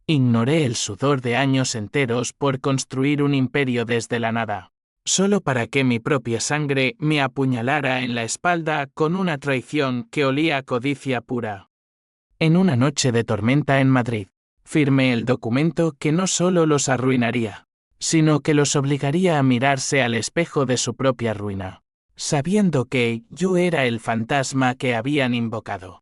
Ignoré el sudor de años enteros por construir un imperio desde la nada, solo para que mi propia sangre me apuñalara en la espalda con una traición que olía a codicia pura. En una noche de tormenta en Madrid, firmé el documento que no solo los arruinaría, sino que los obligaría a mirarse al espejo de su propia ruina, sabiendo que yo era el fantasma que habían invocado.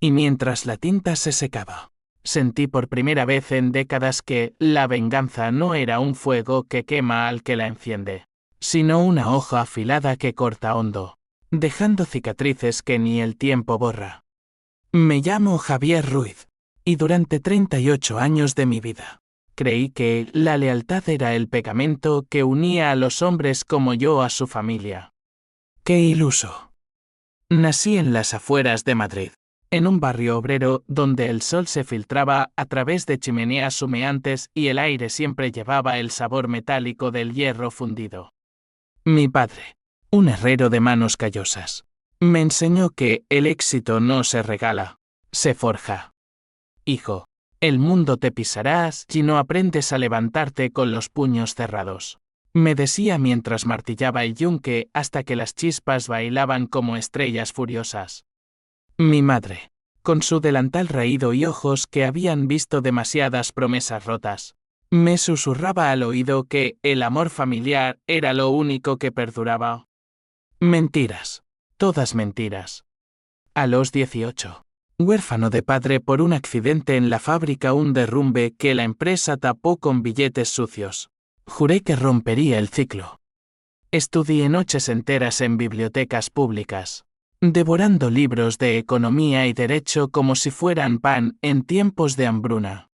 Y mientras la tinta se secaba, sentí por primera vez en décadas que la venganza no era un fuego que quema al que la enciende, sino una hoja afilada que corta hondo, dejando cicatrices que ni el tiempo borra. Me llamo Javier Ruiz, y durante 38 años de mi vida, creí que la lealtad era el pegamento que unía a los hombres como yo a su familia. ¡Qué iluso! Nací en las afueras de Madrid, en un barrio obrero donde el sol se filtraba a través de chimeneas humeantes y el aire siempre llevaba el sabor metálico del hierro fundido. Mi padre, un herrero de manos callosas, me enseñó que el éxito no se regala, se forja. Hijo, el mundo te pisarás si no aprendes a levantarte con los puños cerrados, me decía mientras martillaba el yunque hasta que las chispas bailaban como estrellas furiosas. Mi madre, con su delantal raído y ojos que habían visto demasiadas promesas rotas, me susurraba al oído que el amor familiar era lo único que perduraba. Mentiras, todas mentiras. A los 18, huérfano de padre por un accidente en la fábrica, un derrumbe que la empresa tapó con billetes sucios, juré que rompería el ciclo. Estudié noches enteras en bibliotecas públicas, devorando libros de economía y derecho como si fueran pan en tiempos de hambruna.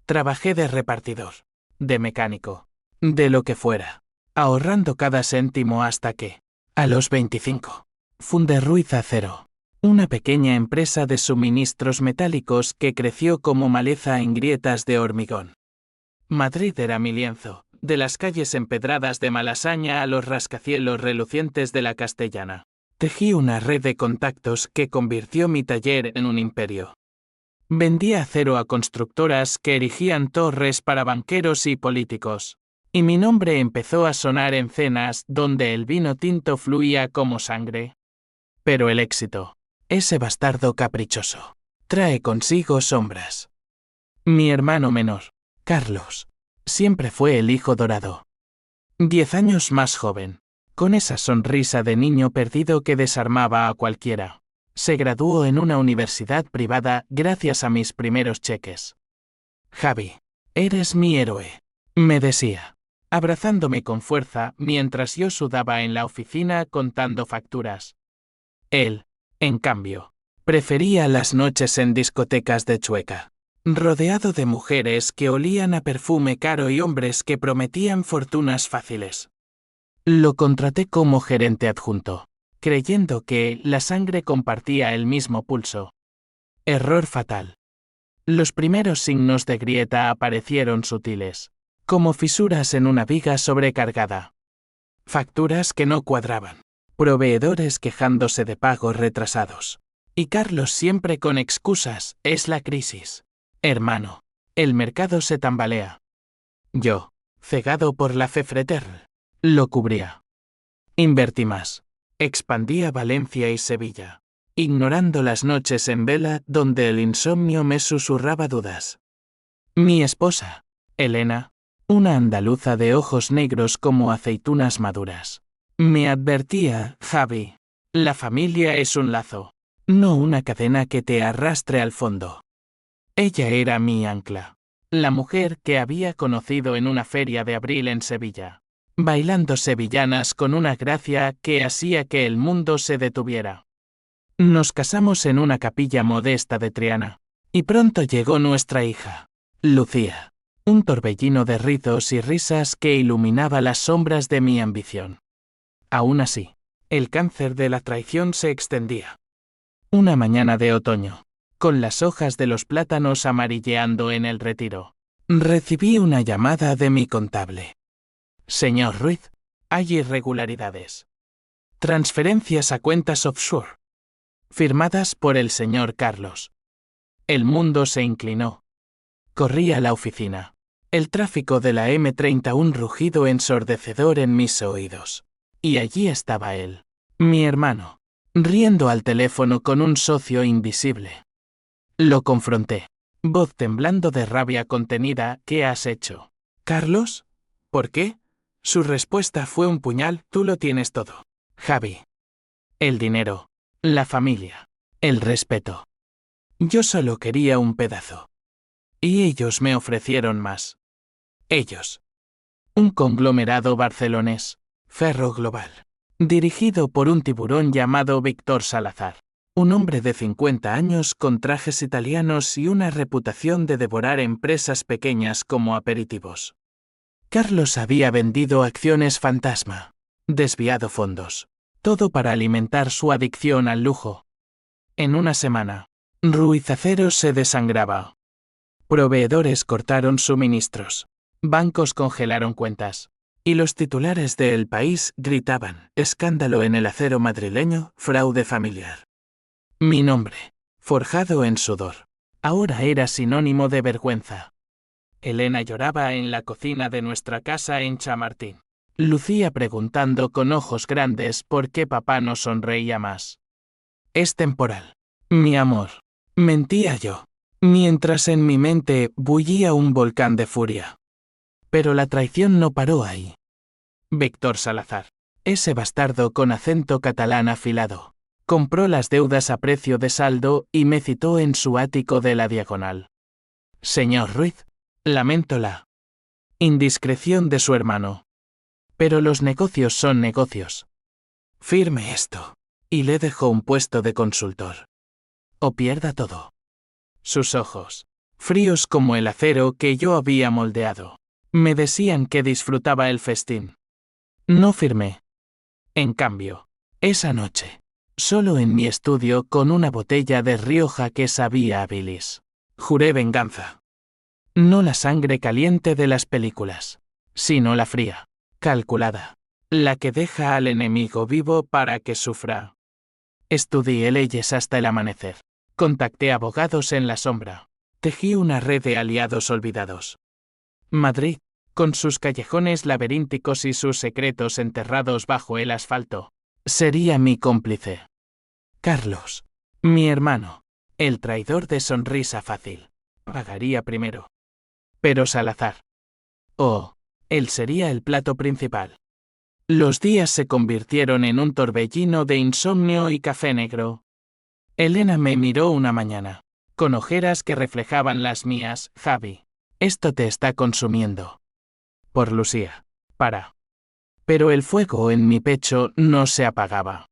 Trabajé de repartidor, de mecánico, de lo que fuera, ahorrando cada céntimo hasta que, a los 25, fundé Ruiz Acero, una pequeña empresa de suministros metálicos que creció como maleza en grietas de hormigón. Madrid era mi lienzo, de las calles empedradas de Malasaña a los rascacielos relucientes de la Castellana. Tejí una red de contactos que convirtió mi taller en un imperio. Vendía acero a constructoras que erigían torres para banqueros y políticos, y mi nombre empezó a sonar en cenas donde el vino tinto fluía como sangre. Pero el éxito, ese bastardo caprichoso, trae consigo sombras. Mi hermano menor, Carlos, siempre fue el hijo dorado. 10 años más joven, con esa sonrisa de niño perdido que desarmaba a cualquiera, se graduó en una universidad privada gracias a mis primeros cheques. Javi, eres mi héroe, me decía, abrazándome con fuerza mientras yo sudaba en la oficina contando facturas. Él, en cambio, prefería las noches en discotecas de Chueca, rodeado de mujeres que olían a perfume caro y hombres que prometían fortunas fáciles. Lo contraté como gerente adjunto, creyendo que la sangre compartía el mismo pulso. Error fatal. Los primeros signos de grieta aparecieron sutiles, como fisuras en una viga sobrecargada. Facturas que no cuadraban, proveedores quejándose de pagos retrasados. Y Carlos siempre con excusas: es la crisis. Hermano, el mercado se tambalea. Yo, cegado por la fe fraterna, lo cubría. Invertí más. Expandí a Valencia y Sevilla, ignorando las noches en vela donde el insomnio me susurraba dudas. Mi esposa, Elena, una andaluza de ojos negros como aceitunas maduras, me advertía: Javi, la familia es un lazo, no una cadena que te arrastre al fondo. Ella era mi ancla, la mujer que había conocido en una feria de abril en Sevilla, bailando sevillanas con una gracia que hacía que el mundo se detuviera. Nos casamos en una capilla modesta de Triana, y pronto llegó nuestra hija, Lucía, un torbellino de rizos y risas que iluminaba las sombras de mi ambición. Aún así, el cáncer de la traición se extendía. Una mañana de otoño, con las hojas de los plátanos amarilleando en el retiro, recibí una llamada de mi contable. Señor Ruiz, hay irregularidades. Transferencias a cuentas offshore, firmadas por el señor Carlos. El mundo se inclinó. Corrí a la oficina. El tráfico de la M30, un rugido ensordecedor en mis oídos. Y allí estaba él, mi hermano, riendo al teléfono con un socio invisible. Lo confronté, voz temblando de rabia contenida. ¿Qué has hecho? ¿Carlos? ¿Por qué? Su respuesta fue un puñal. Tú lo tienes todo, Javi. El dinero, la familia, el respeto. Yo solo quería un pedazo. Y ellos me ofrecieron más. Ellos. Un conglomerado barcelonés, Ferro Global, dirigido por un tiburón llamado Víctor Salazar. Un hombre de 50 años con trajes italianos y una reputación de devorar empresas pequeñas como aperitivos. Carlos había vendido acciones fantasma, desviado fondos, todo para alimentar su adicción al lujo. En una semana, Ruiz Acero se desangraba. Proveedores cortaron suministros, bancos congelaron cuentas, y los titulares de El País gritaban: escándalo en el acero madrileño, fraude familiar. Mi nombre, forjado en sudor, ahora era sinónimo de vergüenza. Elena lloraba en la cocina de nuestra casa en Chamartín. Lucía preguntando con ojos grandes por qué papá no sonreía más. Es temporal, mi amor, mentía yo, mientras en mi mente bullía un volcán de furia. Pero la traición no paró ahí. Víctor Salazar, ese bastardo con acento catalán afilado, compró las deudas a precio de saldo y me citó en su ático de la Diagonal. Señor Ruiz, lamento la indiscreción de su hermano. Pero los negocios son negocios. Firme esto, y le dejó un puesto de consultor. O pierda todo. Sus ojos, fríos como el acero que yo había moldeado, me decían que disfrutaba el festín. No firmé. En cambio, esa noche, solo en mi estudio con una botella de Rioja que sabía a bilis, juré venganza. No la sangre caliente de las películas, sino la fría, calculada, la que deja al enemigo vivo para que sufra. Estudié leyes hasta el amanecer. Contacté abogados en la sombra. Tejí una red de aliados olvidados. Madrid, con sus callejones laberínticos y sus secretos enterrados bajo el asfalto, sería mi cómplice. Carlos, mi hermano, el traidor de sonrisa fácil, pagaría primero. Pero Salazar. Oh, él sería el plato principal. Los días se convirtieron en un torbellino de insomnio y café negro. Elena me miró una mañana, con ojeras que reflejaban las mías. Javi, esto te está consumiendo. Por Lucía, para. Pero el fuego en mi pecho no se apagaba.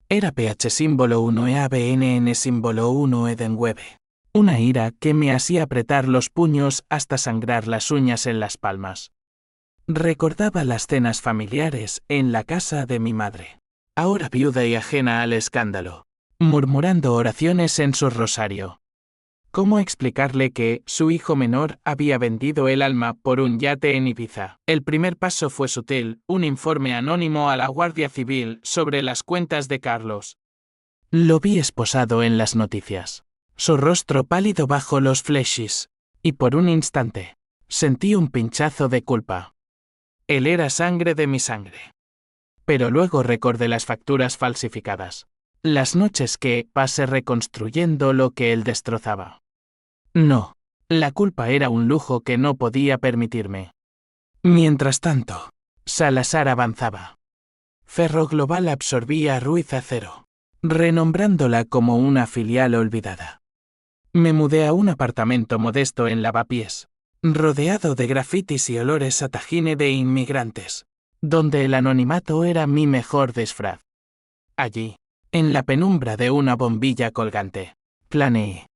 Era PH símbolo 1 EABNN símbolo 1 Edenwebe. Una ira que me hacía apretar los puños hasta sangrar las uñas en las palmas. Recordaba las cenas familiares en la casa de mi madre, ahora viuda y ajena al escándalo, murmurando oraciones en su rosario. ¿Cómo explicarle que su hijo menor había vendido el alma por un yate en Ibiza? El primer paso fue sutil, un informe anónimo a la Guardia Civil sobre las cuentas de Carlos. Lo vi esposado en las noticias, su rostro pálido bajo los flashes, y por un instante, sentí un pinchazo de culpa. Él era sangre de mi sangre. Pero luego recordé las facturas falsificadas, las noches que pasé reconstruyendo lo que él destrozaba. No, la culpa era un lujo que no podía permitirme. Mientras tanto, Salazar avanzaba. Ferro Global absorbía a Ruiz Acero, renombrándola como una filial olvidada. Me mudé a un apartamento modesto en Lavapiés, rodeado de grafitis y olores a tajine de inmigrantes, donde el anonimato era mi mejor disfraz. Allí, en la penumbra de una bombilla colgante, planeé.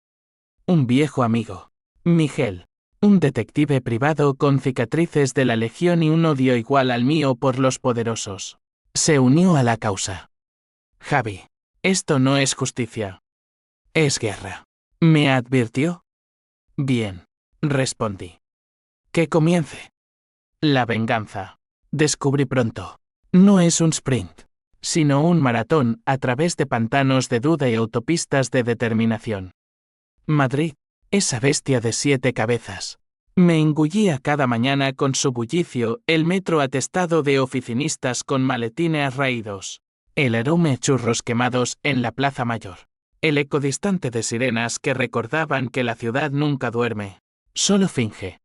Un viejo amigo, Miguel, un detective privado con cicatrices de la Legión y un odio igual al mío por los poderosos, se unió a la causa. Javi, esto no es justicia. Es guerra. ¿Me advirtió? Bien, respondí. Que comience. La venganza, descubrí pronto, no es un sprint, sino un maratón a través de pantanos de duda y autopistas de determinación. Madrid, Esa bestia de 7 cabezas. Me engullía cada mañana con su bullicio, el metro atestado de oficinistas con maletines raídos, el aroma a churros quemados en la Plaza Mayor, el eco distante de sirenas que recordaban que la ciudad nunca duerme, solo finge.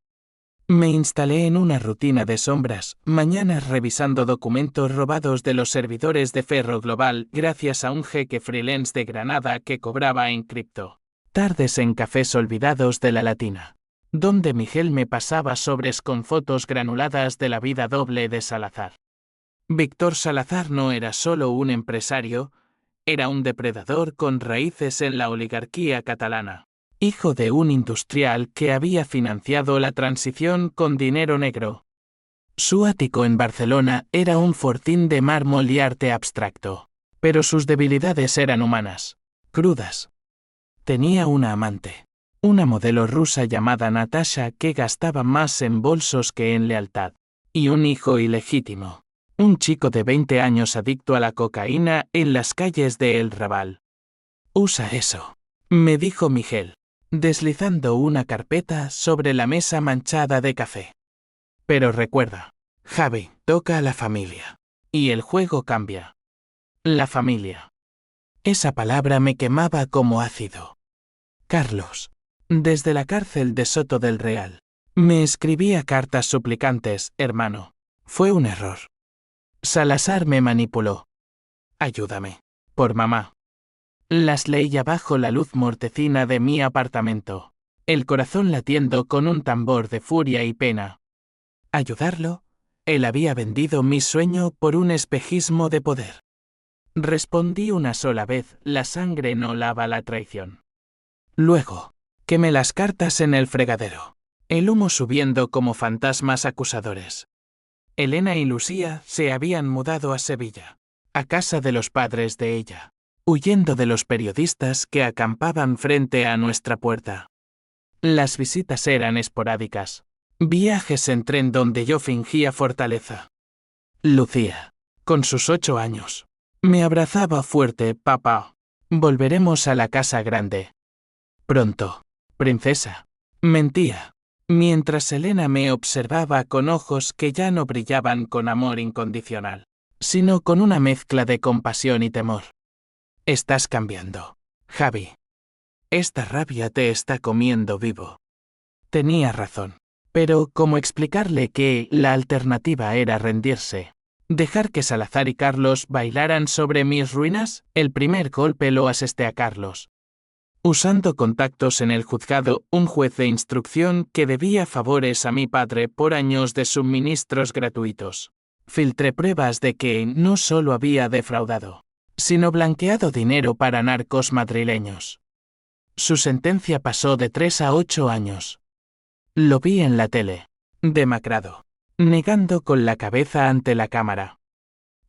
Me instalé en una rutina de sombras, mañanas revisando documentos robados de los servidores de Ferro Global gracias a un jeque freelance de Granada que cobraba en cripto. Tardes en cafés olvidados de la Latina, donde Miguel me pasaba sobres con fotos granuladas de la vida doble de Salazar. Víctor Salazar no era solo un empresario, era un depredador con raíces en la oligarquía catalana. Hijo de un industrial que había financiado la transición con dinero negro. Su ático en Barcelona era un fortín de mármol y arte abstracto, pero sus debilidades eran humanas, crudas. Tenía una amante, una modelo rusa llamada Natasha que gastaba más en bolsos que en lealtad, y un hijo ilegítimo, un chico de 20 años adicto a la cocaína en las calles de El Raval. Usa eso, me dijo Miguel, deslizando una carpeta sobre la mesa manchada de café. Pero recuerda, Javi, toca a la familia. Y el juego cambia. La familia. Esa palabra me quemaba como ácido. Carlos, desde la cárcel de Soto del Real, me escribía cartas suplicantes, hermano. Fue un error. Salazar me manipuló. Ayúdame. Por mamá. Las leía bajo la luz mortecina de mi apartamento, el corazón latiendo con un tambor de furia y pena. ¿Ayudarlo? Él había vendido mi sueño por un espejismo de poder. Respondí una sola vez, la sangre no lava la traición. Luego, quemé las cartas en el fregadero, el humo subiendo como fantasmas acusadores. Elena y Lucía se habían mudado a Sevilla, a casa de los padres de ella, huyendo de los periodistas que acampaban frente a nuestra puerta. Las visitas eran esporádicas, viajes en tren donde yo fingía fortaleza. Lucía, con sus 8 años, me abrazaba fuerte, papá. Volveremos a la casa grande. Pronto, princesa. Mentía, mientras Elena me observaba con ojos que ya no brillaban con amor incondicional, sino con una mezcla de compasión y temor. Estás cambiando, Javi. Esta rabia te está comiendo vivo. Tenía razón, pero ¿cómo explicarle que la alternativa era rendirse? ¿Dejar que Salazar y Carlos bailaran sobre mis ruinas? El primer golpe lo asesté a Carlos. Usando contactos en el juzgado, un juez de instrucción que debía favores a mi padre por años de suministros gratuitos. Filtré pruebas de que no solo había defraudado, sino blanqueado dinero para narcos madrileños. Su sentencia pasó de 3 a 8 años. Lo vi en la tele, demacrado, negando con la cabeza ante la cámara.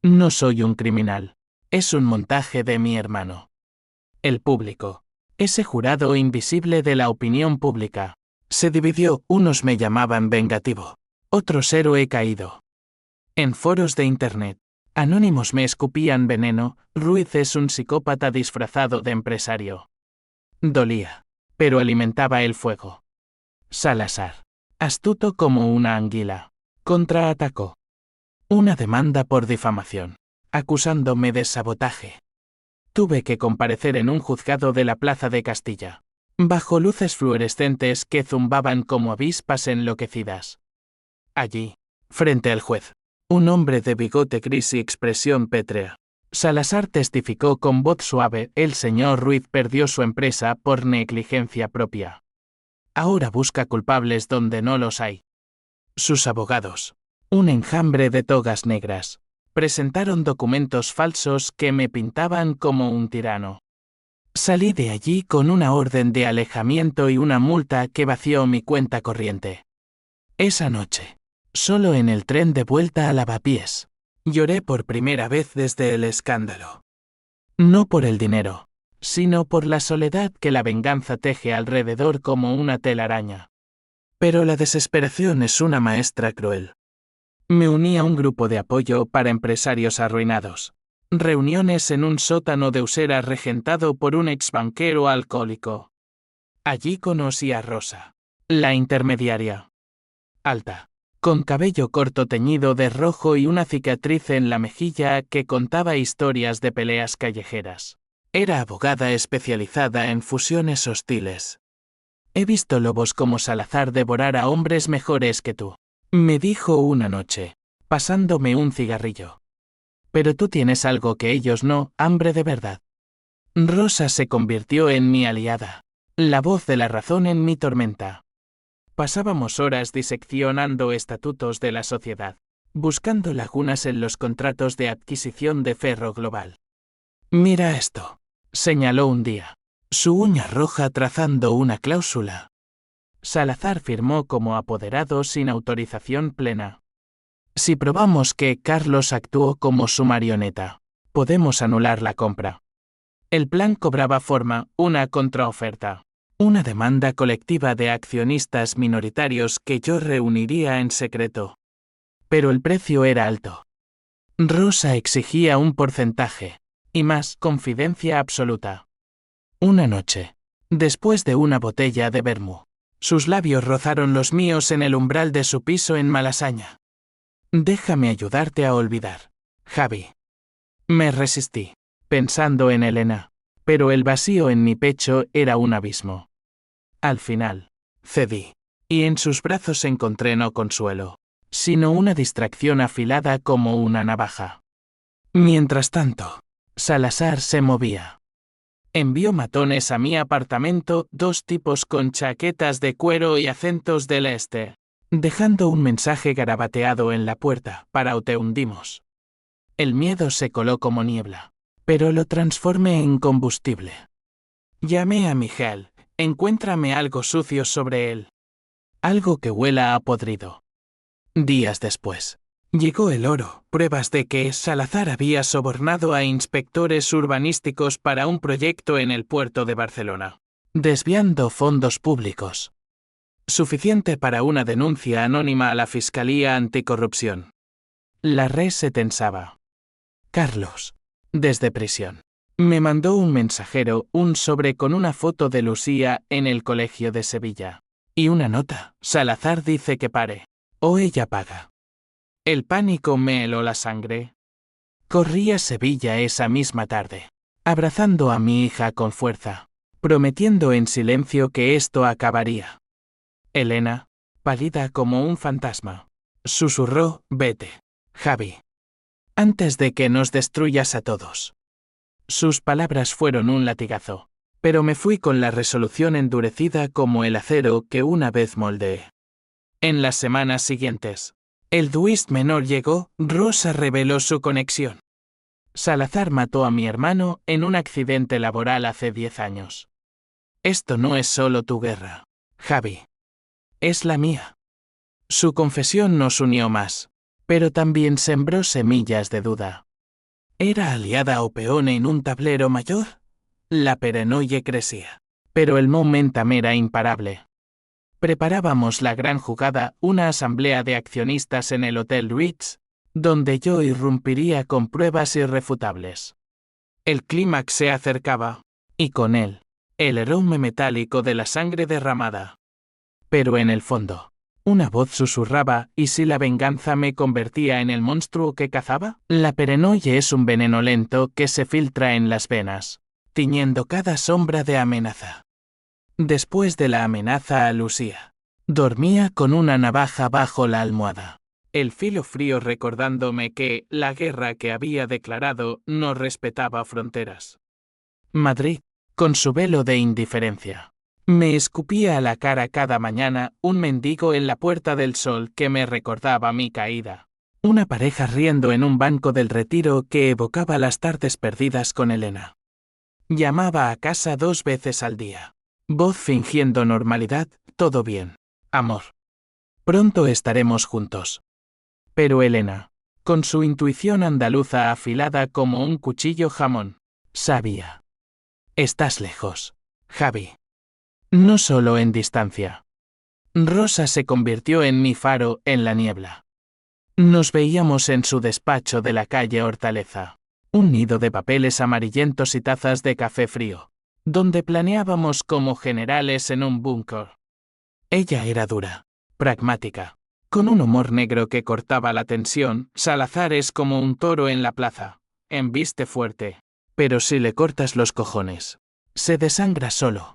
No soy un criminal, es un montaje de mi hermano. El público, ese jurado invisible de la opinión pública, se dividió, unos me llamaban vengativo, otros héroe caído. En foros de internet, anónimos me escupían veneno, Ruiz es un psicópata disfrazado de empresario. Dolía, pero alimentaba el fuego. Salazar, astuto como una anguila, contraatacó. Una demanda por difamación, acusándome de sabotaje. Tuve que comparecer en un juzgado de la Plaza de Castilla, bajo luces fluorescentes que zumbaban como avispas enloquecidas. Allí, frente al juez, un hombre de bigote gris y expresión pétrea, Salazar testificó con voz suave: el señor Ruiz perdió su empresa por negligencia propia. Ahora busca culpables donde no los hay. Sus abogados, un enjambre de togas negras, presentaron documentos falsos que me pintaban como un tirano. Salí de allí con una orden de alejamiento y una multa que vació mi cuenta corriente. Esa noche, solo en el tren de vuelta a Lavapiés, lloré por primera vez desde el escándalo. No por el dinero, sino por la soledad que la venganza teje alrededor como una telaraña. Pero la desesperación es una maestra cruel. Me uní a un grupo de apoyo para empresarios arruinados. Reuniones en un sótano de Usera regentado por un exbanquero alcohólico. Allí conocí a Rosa, la intermediaria. Alta, con cabello corto teñido de rojo y una cicatriz en la mejilla que contaba historias de peleas callejeras. Era abogada especializada en fusiones hostiles. He visto lobos como Salazar devorar a hombres mejores que tú, me dijo una noche, pasándome un cigarrillo. Pero tú tienes algo que ellos no, hambre de verdad. Rosa se convirtió en mi aliada, la voz de la razón en mi tormenta. Pasábamos horas diseccionando estatutos de la sociedad, buscando lagunas en los contratos de adquisición de Ferro Global. Mira esto, señaló un día, su uña roja trazando una cláusula. Salazar firmó como apoderado sin autorización plena. Si probamos que Carlos actuó como su marioneta, podemos anular la compra. El plan cobraba forma, una contraoferta. Una demanda colectiva de accionistas minoritarios que yo reuniría en secreto. Pero el precio era alto. Rosa exigía un porcentaje, y más confidencia absoluta. Una noche, después de una botella de vermú, sus labios rozaron los míos en el umbral de su piso en Malasaña. Déjame ayudarte a olvidar, Javi. Me resistí, pensando en Elena, pero el vacío en mi pecho era un abismo. Al final, cedí, y en sus brazos encontré no consuelo, sino una distracción afilada como una navaja. Mientras tanto, Salazar se movía. Envió matones a mi apartamento, 2 tipos con chaquetas de cuero y acentos del este, dejando un mensaje garabateado en la puerta, para o te hundimos. El miedo se coló como niebla, pero lo transformé en combustible. Llamé a Miguel. Encuéntrame algo sucio sobre él. Algo que huela a podrido. Días después, llegó el oro, pruebas de que Salazar había sobornado a inspectores urbanísticos para un proyecto en el puerto de Barcelona, desviando fondos públicos. Suficiente para una denuncia anónima a la Fiscalía Anticorrupción. La red se tensaba. Carlos, desde prisión, me mandó un mensajero, un sobre con una foto de Lucía en el colegio de Sevilla. Y una nota, Salazar dice que pare, o ella paga. El pánico me heló la sangre. Corrí a Sevilla esa misma tarde, abrazando a mi hija con fuerza, prometiendo en silencio que esto acabaría. Elena, pálida como un fantasma, susurró, vete, Javi, antes de que nos destruyas a todos. Sus palabras fueron un latigazo, pero me fui con la resolución endurecida como el acero que una vez moldeé. En las semanas siguientes, el twist menor llegó, Rosa reveló su conexión. Salazar mató a mi hermano en un accidente laboral hace 10 años. Esto no es solo tu guerra, Javi. Es la mía. Su confesión nos unió más, pero también sembró semillas de duda. ¿Era aliada o peón en un tablero mayor? La paranoia crecía, pero el momentum era imparable. Preparábamos la gran jugada, una asamblea de accionistas en el Hotel Ritz, donde yo irrumpiría con pruebas irrefutables. El clímax se acercaba, y con él, el aroma metálico de la sangre derramada. Pero en el fondo, una voz susurraba, ¿y si la venganza me convertía en el monstruo que cazaba? La paranoia es un veneno lento que se filtra en las venas, tiñendo cada sombra de amenaza. Después de la amenaza a Lucía, dormía con una navaja bajo la almohada, el filo frío recordándome que la guerra que había declarado no respetaba fronteras. Madrid, con su velo de indiferencia, me escupía a la cara cada mañana un mendigo en la Puerta del Sol que me recordaba mi caída. Una pareja riendo en un banco del Retiro que evocaba las tardes perdidas con Elena. Llamaba a casa 2 veces al día. Voz fingiendo normalidad, todo bien, amor. Pronto estaremos juntos. Pero Elena, con su intuición andaluza afilada como un cuchillo jamón, sabía. Estás lejos, Javi. No solo en distancia. Rosa se convirtió en mi faro en la niebla. Nos veíamos en su despacho de la calle Hortaleza, un nido de papeles amarillentos y tazas de café frío, donde planeábamos como generales en un búnker. Ella era dura, pragmática, con un humor negro que cortaba la tensión. Salazar es como un toro en la plaza, embiste fuerte, pero si le cortas los cojones, se desangra solo.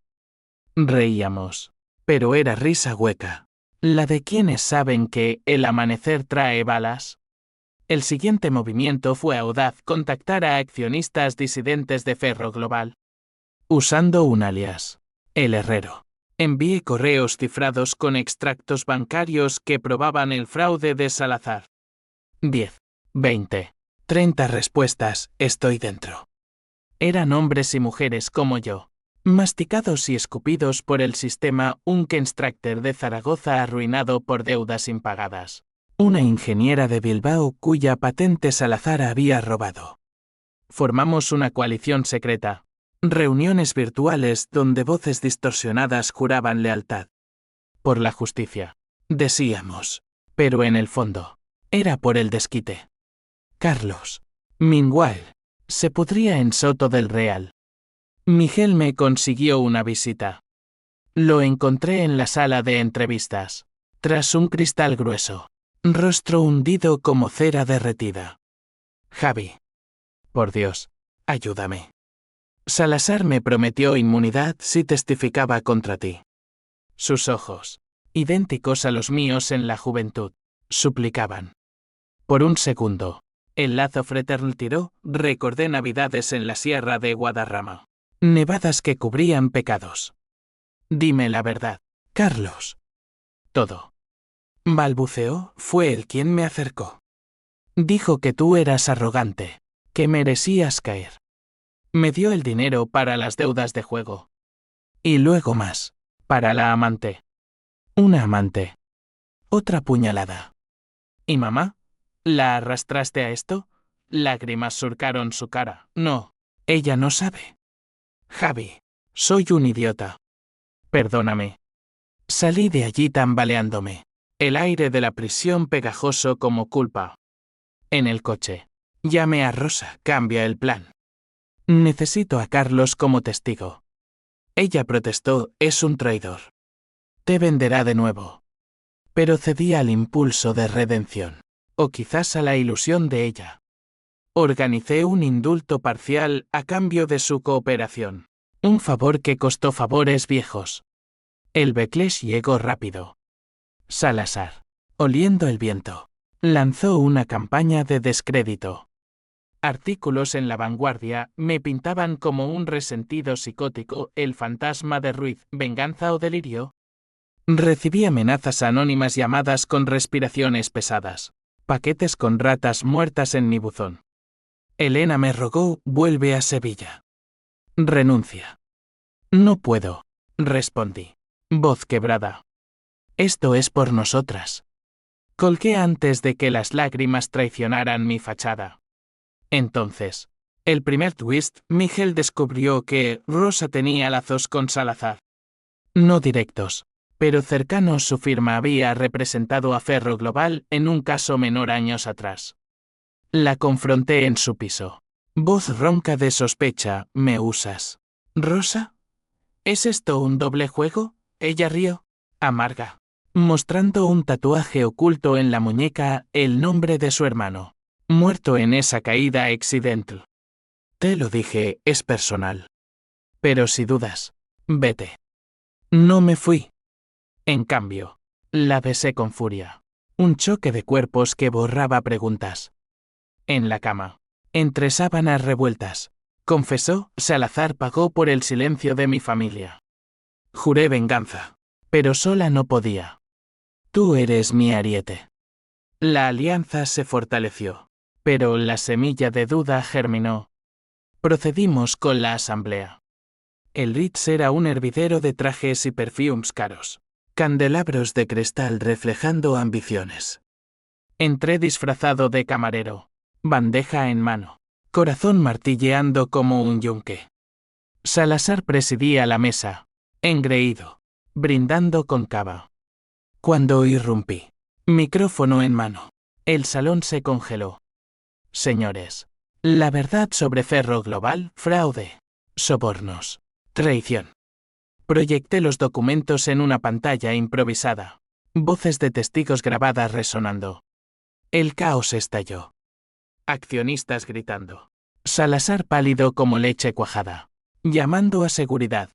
Reíamos, pero era risa hueca, la de quienes saben que el amanecer trae balas. El siguiente movimiento fue audaz: contactar a accionistas disidentes de Ferro Global. Usando un alias, El Herrero, envié correos cifrados con extractos bancarios que probaban el fraude de Salazar. 10, 20, 30 respuestas: estoy dentro. Eran hombres y mujeres como yo, masticados y escupidos por el sistema. Un Kenstructor de Zaragoza arruinado por deudas impagadas. Una ingeniera de Bilbao cuya patente Salazar había robado. Formamos una coalición secreta. Reuniones virtuales donde voces distorsionadas juraban lealtad por la justicia, decíamos, pero en el fondo, era por el desquite. Carlos, meanwhile, se pudría en Soto del Real. Miguel me consiguió una visita. Lo encontré en la sala de entrevistas, tras un cristal grueso, rostro hundido como cera derretida. Javi. Por Dios, ayúdame. Salazar me prometió inmunidad si testificaba contra ti. Sus ojos, idénticos a los míos en la juventud, suplicaban. Por un segundo, el lazo fraternal tiró. Recordé navidades en la sierra de Guadarrama. Nevadas que cubrían pecados. Dime la verdad, Carlos. Todo. Balbuceó. Fue él quien me acercó. Dijo que tú eras arrogante, que merecías caer. Me dio el dinero para las deudas de juego. Y luego más, para la amante. Una amante. Otra puñalada. ¿Y mamá? ¿La arrastraste a esto? Lágrimas surcaron su cara. No, ella no sabe. Javi, soy un idiota. Perdóname. Salí de allí tambaleándome, el aire de la prisión pegajoso como culpa. En el coche. Llamé a Rosa. Cambia el plan. Necesito a Carlos como testigo. Ella protestó. Es un traidor. Te venderá de nuevo. Pero cedí al impulso de redención, o quizás a la ilusión de ella. Organicé un indulto parcial a cambio de su cooperación. Un favor que costó favores viejos. El backlash llegó rápido. Salazar, oliendo el viento, lanzó una campaña de descrédito. Artículos en La Vanguardia me pintaban como un resentido psicótico, el fantasma de Ruiz. ¿Venganza o delirio? Recibí amenazas anónimas, llamadas con respiraciones pesadas, paquetes con ratas muertas en mi buzón. Elena me rogó: vuelve a Sevilla. Renuncia. No puedo, respondí, voz quebrada. Esto es por nosotras. Colgué antes de que las lágrimas traicionaran mi fachada. Entonces, el primer twist, Miguel descubrió que Rosa tenía lazos con Salazar. No directos, pero cercanos. Su firma había representado a Ferro Global en un caso menor años atrás. La confronté en su piso. Voz ronca de sospecha: ¿me usas, Rosa? ¿Es esto un doble juego? Ella rió, amarga, mostrando un tatuaje oculto en la muñeca, el nombre de su hermano, muerto en esa caída accidental. Te lo dije, es personal. Pero si dudas, vete. No me fui. En cambio, la besé con furia. Un choque de cuerpos que borraba preguntas. En la cama, entre sábanas revueltas, confesó: Salazar pagó por el silencio de mi familia. Juré venganza, pero sola no podía. Tú eres mi ariete. La alianza se fortaleció, pero la semilla de duda germinó. Procedimos con la asamblea. El Ritz era un hervidero de trajes y perfumes caros, candelabros de cristal reflejando ambiciones. Entré disfrazado de camarero, bandeja en mano, corazón martilleando como un yunque. Salazar presidía la mesa, engreído, brindando con cava. Cuando irrumpí, micrófono en mano, el salón se congeló. Señores, la verdad sobre Ferro Global: fraude, sobornos, Traición. Proyecté los documentos en una pantalla improvisada. Voces de testigos grabadas resonando. El caos estalló. Accionistas gritando. Salazar pálido como leche cuajada. Llamando a seguridad.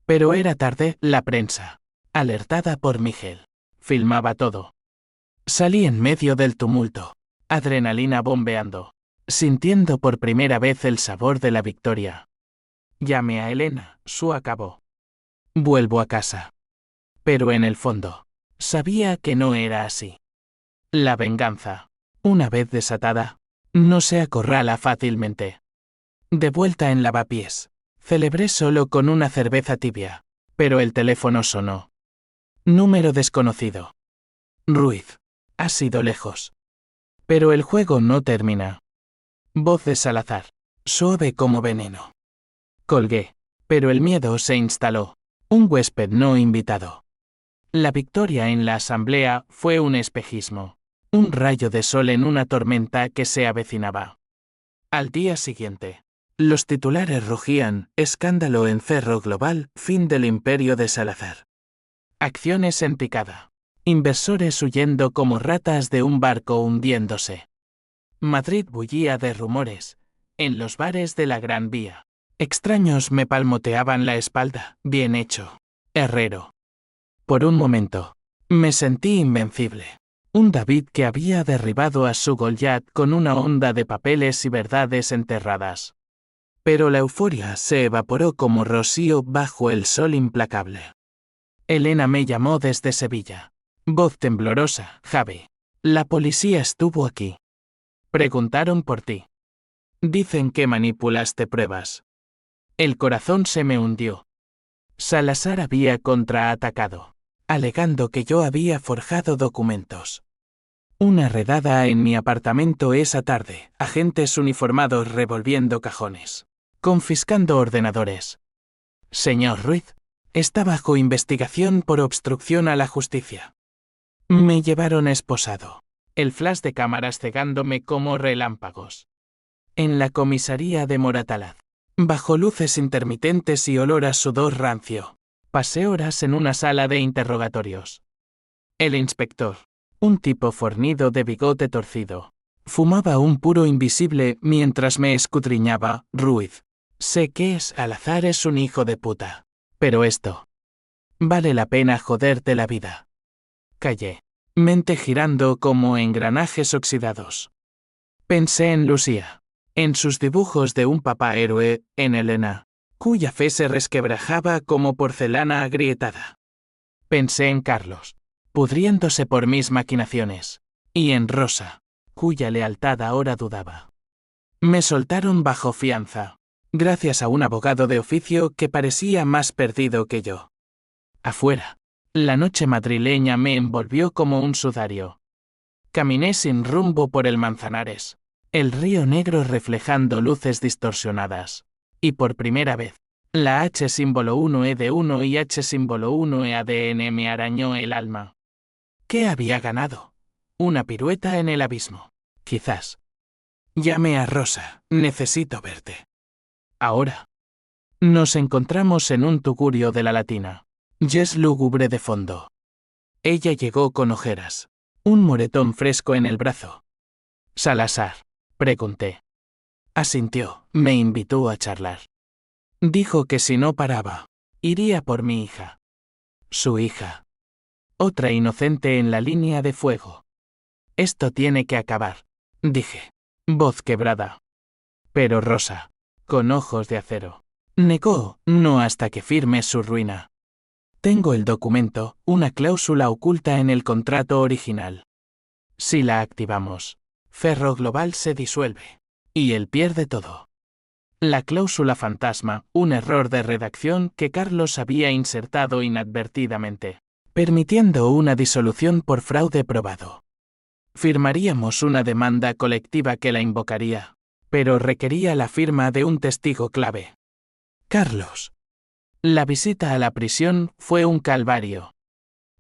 Pero era tarde, la prensa, alertada por Miguel, filmaba todo. Salí en medio del tumulto, adrenalina bombeando, sintiendo por primera vez el sabor de la victoria. Llamé a Elena, su acabó. Vuelvo a casa. Pero en el fondo, sabía que no era así. La venganza, una vez desatada, no se acorrala fácilmente. De vuelta en Lavapiés, celebré solo con una cerveza tibia, pero el teléfono sonó. Número desconocido. Ruiz. Has ido lejos. Pero el juego no termina. Voz de Salazar. Suave como veneno. Colgué, pero el miedo se instaló. Un huésped no invitado. La victoria en la asamblea fue un espejismo. Un rayo de sol en una tormenta que se avecinaba. Al día siguiente, los titulares rugían: escándalo en Cerro Global, fin del imperio de Salazar. Acciones en picada. Inversores huyendo como ratas de un barco hundiéndose. Madrid bullía de rumores. En los bares de la Gran Vía, extraños me palmoteaban la espalda. Bien hecho, herrero. Por un momento, me sentí invencible. Un David que había derribado a su Goliat con una onda de papeles y verdades enterradas. Pero la euforia se evaporó como rocío bajo el sol implacable. Elena me llamó desde Sevilla. Voz temblorosa: Javi, la policía estuvo aquí. Preguntaron por ti. Dicen que manipulaste pruebas. El corazón se me hundió. Salazar había contraatacado, alegando que yo había forjado documentos. Una redada en mi apartamento esa tarde, agentes uniformados revolviendo cajones, confiscando ordenadores. Señor Ruiz, está bajo investigación por obstrucción a la justicia. Me llevaron esposado. El flash de cámaras cegándome como relámpagos. En la comisaría de Moratalaz, bajo luces intermitentes y olor a sudor rancio, pasé horas en una sala de interrogatorios. El inspector, un tipo fornido de bigote torcido, fumaba un puro invisible mientras me escudriñaba. Ruiz, sé que Salazar es un hijo de puta, pero esto vale la pena joderte la vida. Callé, mente girando como engranajes oxidados. Pensé en Lucía, en sus dibujos de un papá héroe, en Elena, cuya fe se resquebrajaba como porcelana agrietada. Pensé en Carlos, pudriéndose por mis maquinaciones, y en Rosa, cuya lealtad ahora dudaba. Me soltaron bajo fianza, gracias a un abogado de oficio que parecía más perdido que yo. Afuera, la noche madrileña me envolvió como un sudario. Caminé sin rumbo por el Manzanares, el río negro reflejando luces distorsionadas, y por primera vez, la H símbolo 1E de 1 y H símbolo 1E ADN me arañó el alma. ¿Qué había ganado? Una pirueta en el abismo, quizás. Llamé a Rosa, necesito verte. Ahora. Nos encontramos en un tugurio de la Latina. Jazz lúgubre de fondo. Ella llegó con ojeras, un moretón fresco en el brazo. Salazar, pregunté. Asintió, me invitó a charlar. Dijo que si no paraba, iría por mi hija. Su hija. Otra inocente en la línea de fuego. Esto tiene que acabar, dije, voz quebrada. Pero Rosa, con ojos de acero, negó, no hasta que firme su ruina. Tengo el documento, una cláusula oculta en el contrato original. Si la activamos, Cerro Global se disuelve, y él pierde todo. La cláusula fantasma, un error de redacción que Carlos había insertado inadvertidamente, permitiendo una disolución por fraude probado. Firmaríamos una demanda colectiva que la invocaría, pero requería la firma de un testigo clave. Carlos. La visita a la prisión fue un calvario.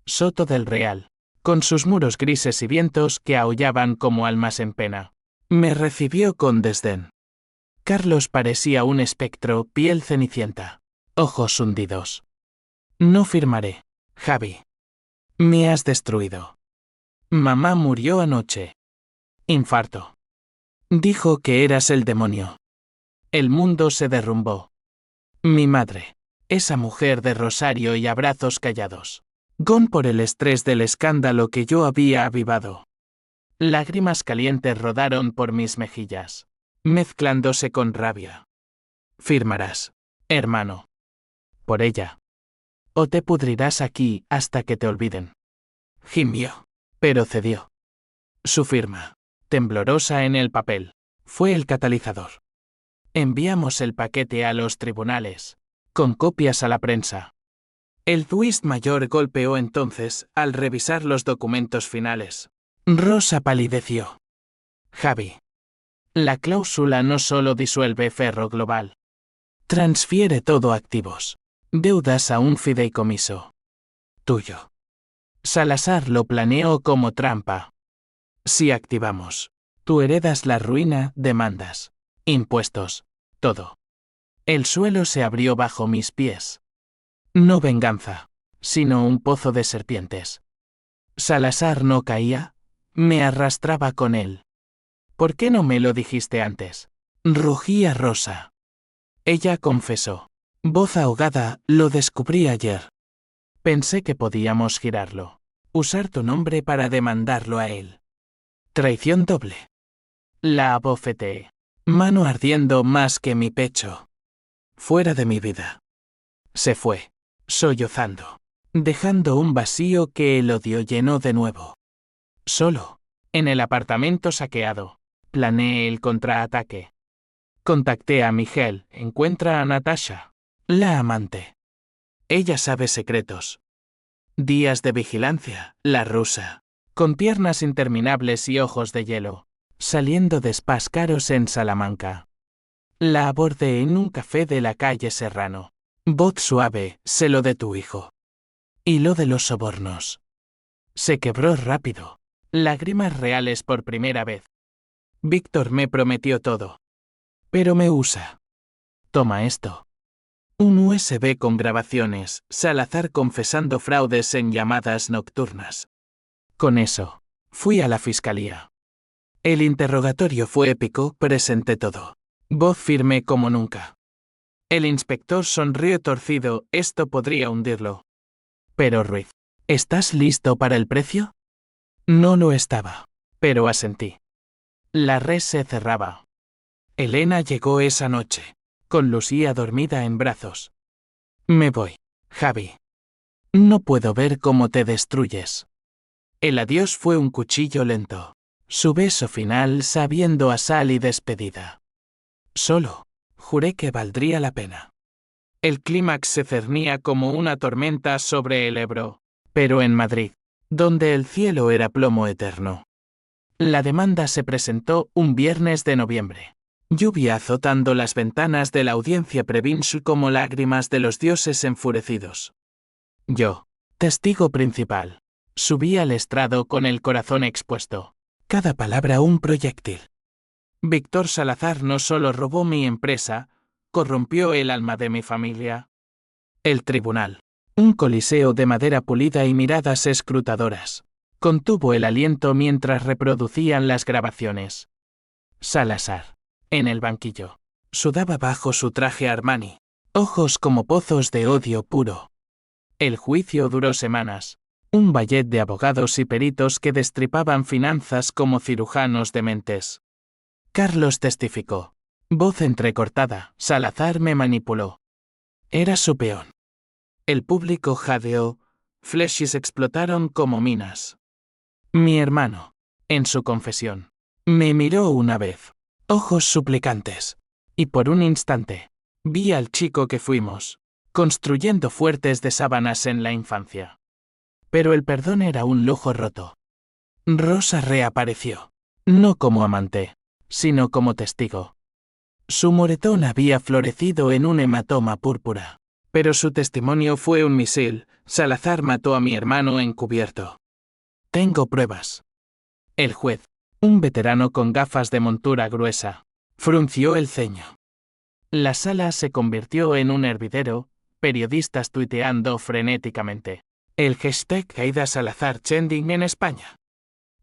Soto del Real, con sus muros grises y vientos que aullaban como almas en pena, me recibió con desdén. Carlos parecía un espectro, piel cenicienta, ojos hundidos. No firmaré, Javi. Me has destruido. Mamá murió anoche. Infarto. Dijo que eras el demonio. El mundo se derrumbó. Mi madre. Esa mujer de rosario y abrazos callados. Gone por el estrés del escándalo que yo había avivado. Lágrimas calientes rodaron por mis mejillas, mezclándose con rabia. Firmarás, hermano. Por ella. O te pudrirás aquí hasta que te olviden. Gimió, pero cedió. Su firma, temblorosa en el papel, fue el catalizador. Enviamos el paquete a los tribunales, con copias a la prensa. El juez mayor golpeó entonces al revisar los documentos finales. Rosa palideció. Javi. La cláusula no solo disuelve Ferro Global. Transfiere todo activos. Deudas a un fideicomiso. Tuyo. Salazar lo planeó como trampa. Si activamos, tú heredas la ruina, demandas, impuestos, todo. El suelo se abrió bajo mis pies. No venganza, sino un pozo de serpientes. Salazar no caía, me arrastraba con él. ¿Por qué no me lo dijiste antes? Rugía Rosa. Ella confesó. Voz ahogada, lo descubrí ayer. Pensé que podíamos girarlo. Usar tu nombre para demandarlo a él. Traición doble. La abofeteé. Mano ardiendo más que mi pecho. Fuera de mi vida. Se fue, sollozando, dejando un vacío que el odio llenó de nuevo. Solo, en el apartamento saqueado, planeé el contraataque. Contacté a Miguel, encuentra a Natasha, la amante. Ella sabe secretos. Días de vigilancia, la rusa, con piernas interminables y ojos de hielo, saliendo despáscaros en Salamanca. La abordé en un café de la calle Serrano. Voz suave, sé lo de tu hijo. Y lo de los sobornos. Se quebró rápido. Lágrimas reales por primera vez. Víctor me prometió todo. Pero me usa. Toma esto. Un USB con grabaciones, Salazar confesando fraudes en llamadas nocturnas. Con eso, fui a la fiscalía. El interrogatorio fue épico, presenté todo. Voz firme como nunca. El inspector sonrió torcido, esto podría hundirlo. Pero Ruiz, ¿estás listo para el precio? No lo estaba, pero asentí. La red se cerraba. Elena llegó esa noche, con Lucía dormida en brazos. Me voy, Javi. No puedo ver cómo te destruyes. El adiós fue un cuchillo lento. Su beso final sabiendo a sal y despedida. Solo, juré que valdría la pena. El clímax se cernía como una tormenta sobre el Ebro, pero en Madrid, donde el cielo era plomo eterno. La demanda se presentó un viernes de noviembre. Lluvia azotando las ventanas de la audiencia provincial como lágrimas de los dioses enfurecidos. Yo, testigo principal, subí al estrado con el corazón expuesto. Cada palabra un proyectil. Víctor Salazar no solo robó mi empresa, corrompió el alma de mi familia. El tribunal, un coliseo de madera pulida y miradas escrutadoras, contuvo el aliento mientras reproducían las grabaciones. Salazar, en el banquillo, sudaba bajo su traje Armani, ojos como pozos de odio puro. El juicio duró semanas, un ballet de abogados y peritos que destripaban finanzas como cirujanos dementes. Carlos testificó. Voz entrecortada, Salazar me manipuló. Era su peón. El público jadeó, flechas explotaron como minas. Mi hermano, en su confesión, me miró una vez, ojos suplicantes, y por un instante, vi al chico que fuimos, construyendo fuertes de sábanas en la infancia. Pero el perdón era un lujo roto. Rosa reapareció, no como amante, sino como testigo. Su moretón había florecido en un hematoma púrpura, pero su testimonio fue un misil. Salazar mató a mi hermano encubierto. Tengo pruebas. El juez, un veterano con gafas de montura gruesa, frunció el ceño. La sala se convirtió en un hervidero, periodistas tuiteando frenéticamente. El hashtag Aida Salazar trending en España.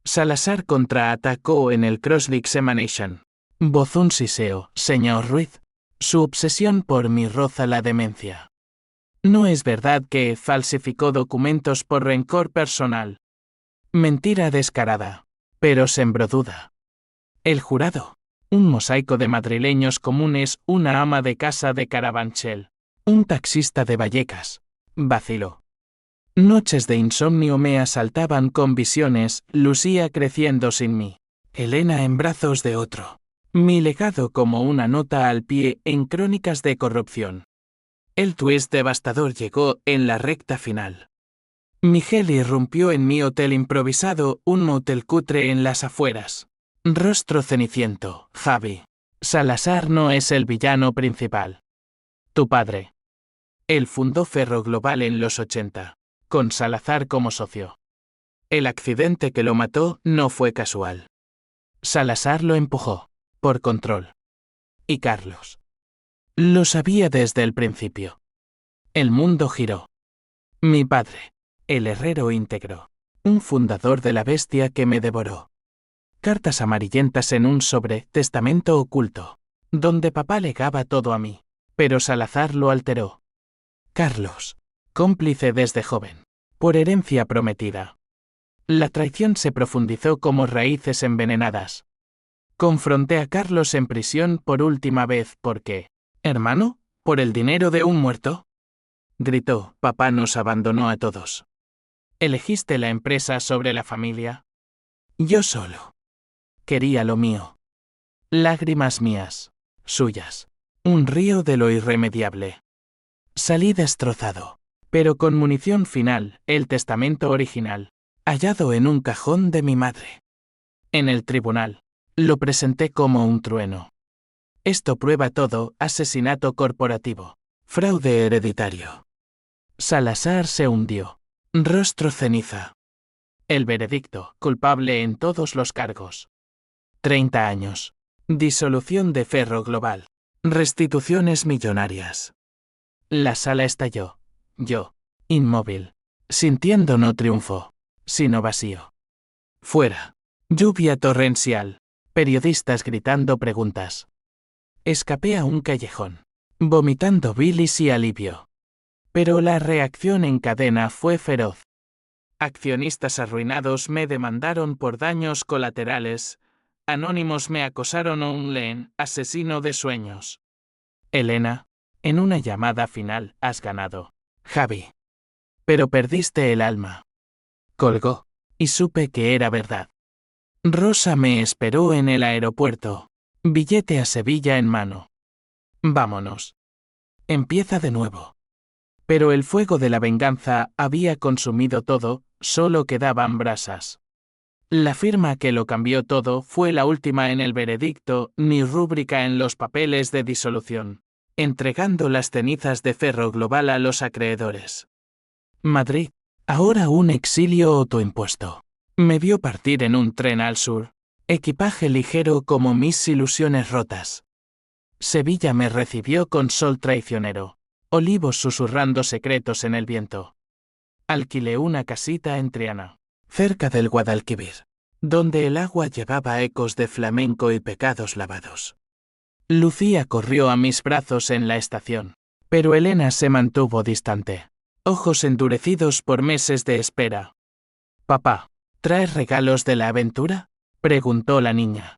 Salazar contraatacó en el cross-examination. Voz un siseo, señor Ruiz. Su obsesión por mí roza la demencia. No es verdad que falsificó documentos por rencor personal. Mentira descarada. Pero sembró duda. El jurado. Un mosaico de madrileños comunes, una ama de casa de Carabanchel. Un taxista de Vallecas. Vaciló. Noches de insomnio me asaltaban con visiones, Lucía creciendo sin mí. Elena en brazos de otro. Mi legado como una nota al pie en crónicas de corrupción. El twist devastador llegó en la recta final. Miguel irrumpió en mi hotel improvisado, un motel cutre en las afueras. Rostro ceniciento, Javi. Salazar no es el villano principal. Tu padre. Él fundó Ferro Global en los 80, con Salazar como socio. El accidente que lo mató no fue casual. Salazar lo empujó, por control. Y Carlos. Lo sabía desde el principio. El mundo giró. Mi padre, el herrero íntegro, un fundador de la bestia que me devoró. Cartas amarillentas en un sobre, testamento oculto, donde papá legaba todo a mí, pero Salazar lo alteró. Carlos, cómplice desde joven, por herencia prometida. La traición se profundizó como raíces envenenadas. Confronté a Carlos en prisión por última vez porque, hermano, ¿por el dinero de un muerto? Gritó, papá nos abandonó a todos. ¿Elegiste la empresa sobre la familia? Yo solo. Quería lo mío. Lágrimas mías, suyas. Un río de lo irremediable. Salí destrozado, pero con munición final, el testamento original, hallado en un cajón de mi madre. En el tribunal, lo presenté como un trueno. Esto prueba todo, asesinato corporativo, fraude hereditario. Salazar se hundió. Rostro ceniza. El veredicto, culpable en todos los cargos. 30 años. Disolución de Ferro Global. Restituciones millonarias. La sala estalló. Yo, inmóvil, sintiendo no triunfo, sino vacío. Fuera. Lluvia torrencial. Periodistas gritando preguntas. Escapé a un callejón, vomitando bilis y alivio. Pero la reacción en cadena fue feroz. Accionistas arruinados me demandaron por daños colaterales. Anónimos me acosaron online, asesino de sueños. Elena, en una llamada final, has ganado. Javi. Pero perdiste el alma. Colgó, y supe que era verdad. Rosa me esperó en el aeropuerto. Billete a Sevilla en mano. Vámonos. Empieza de nuevo. Pero el fuego de la venganza había consumido todo, solo quedaban brasas. La firma que lo cambió todo fue la última en el veredicto, ni rúbrica en los papeles de disolución, entregando las cenizas de Ferro Global a los acreedores. Madrid, ahora un exilio autoimpuesto. Me vio partir en un tren al sur, equipaje ligero como mis ilusiones rotas. Sevilla me recibió con sol traicionero, olivos susurrando secretos en el viento. Alquilé una casita en Triana, cerca del Guadalquivir, donde el agua llevaba ecos de flamenco y pecados lavados. Lucía corrió a mis brazos en la estación, pero Elena se mantuvo distante, ojos endurecidos por meses de espera. Papá, ¿traes regalos de la aventura?, preguntó la niña.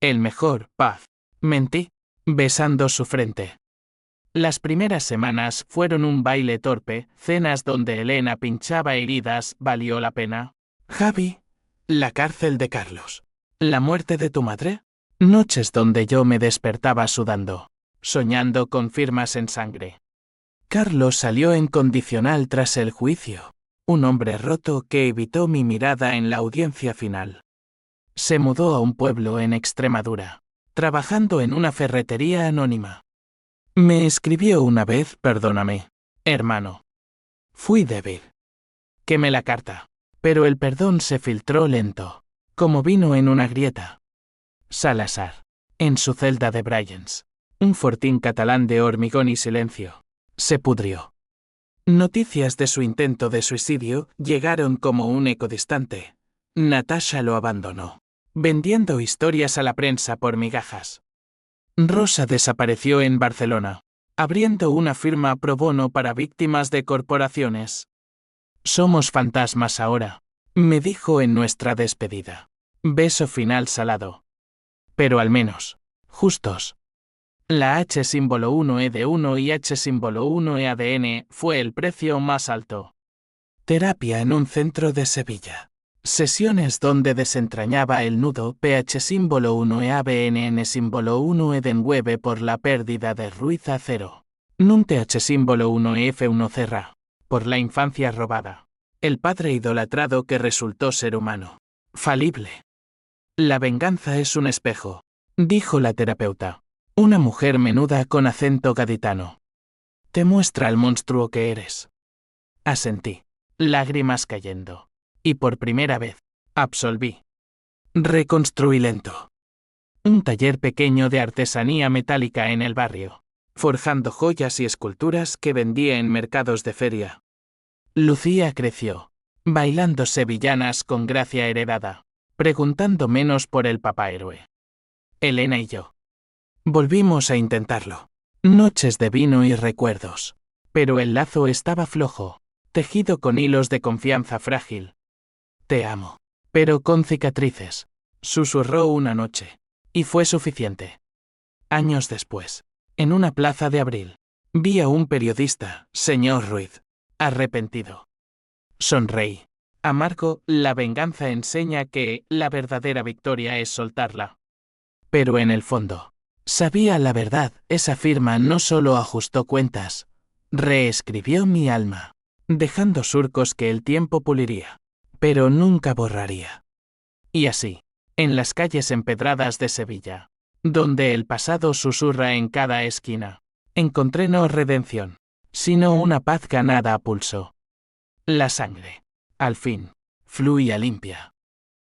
El mejor, paz. Mentí, besando su frente. Las primeras semanas fueron un baile torpe, cenas donde Elena pinchaba heridas, ¿valió la pena? Javi, la cárcel de Carlos. ¿La muerte de tu madre? Noches donde yo me despertaba sudando, soñando con firmas en sangre. Carlos salió en condicional tras el juicio, un hombre roto que evitó mi mirada en la audiencia final. Se mudó a un pueblo en Extremadura, trabajando en una ferretería anónima. Me escribió una vez, perdóname, hermano. Fui débil. Quemé la carta, pero el perdón se filtró lento, como vino en una grieta. Salazar, en su celda de Bryans, un fortín catalán de hormigón y silencio. Se pudrió. Noticias de su intento de suicidio llegaron como un eco distante. Natasha lo abandonó, vendiendo historias a la prensa por migajas. Rosa desapareció en Barcelona, abriendo una firma pro bono para víctimas de corporaciones. Somos fantasmas ahora, me dijo en nuestra despedida. Beso final salado. Pero al menos, justos. La H símbolo 1E de 1 y H símbolo 1E ADN fue el precio más alto. Terapia en un centro de Sevilla. Sesiones donde desentrañaba el nudo PH símbolo 1E ABNN símbolo 1E den 9 por la pérdida de Ruiz Acero. Nun TH símbolo 1E F1 Cerra. Por la infancia robada. El padre idolatrado que resultó ser humano. Falible. La venganza es un espejo, dijo la terapeuta. Una mujer menuda con acento gaditano. Te muestra el monstruo que eres. Asentí, lágrimas cayendo. Y por primera vez, absolví. Reconstruí lento. Un taller pequeño de artesanía metálica en el barrio, forjando joyas y esculturas que vendía en mercados de feria. Lucía creció, bailando sevillanas con gracia heredada, preguntando menos por el papá héroe. Elena y yo volvimos a intentarlo. Noches de vino y recuerdos. Pero el lazo estaba flojo, tejido con hilos de confianza frágil. Te amo. Pero con cicatrices, susurró una noche. Y fue suficiente. Años después, en una plaza de abril, vi a un periodista, señor Ruiz, arrepentido. Sonreí. Amargo, la venganza enseña que la verdadera victoria es soltarla. Pero en el fondo, sabía la verdad, esa firma no solo ajustó cuentas, reescribió mi alma, dejando surcos que el tiempo puliría, pero nunca borraría. Y así, en las calles empedradas de Sevilla, donde el pasado susurra en cada esquina, encontré no redención, sino una paz ganada a pulso. La sangre, al fin, fluía limpia.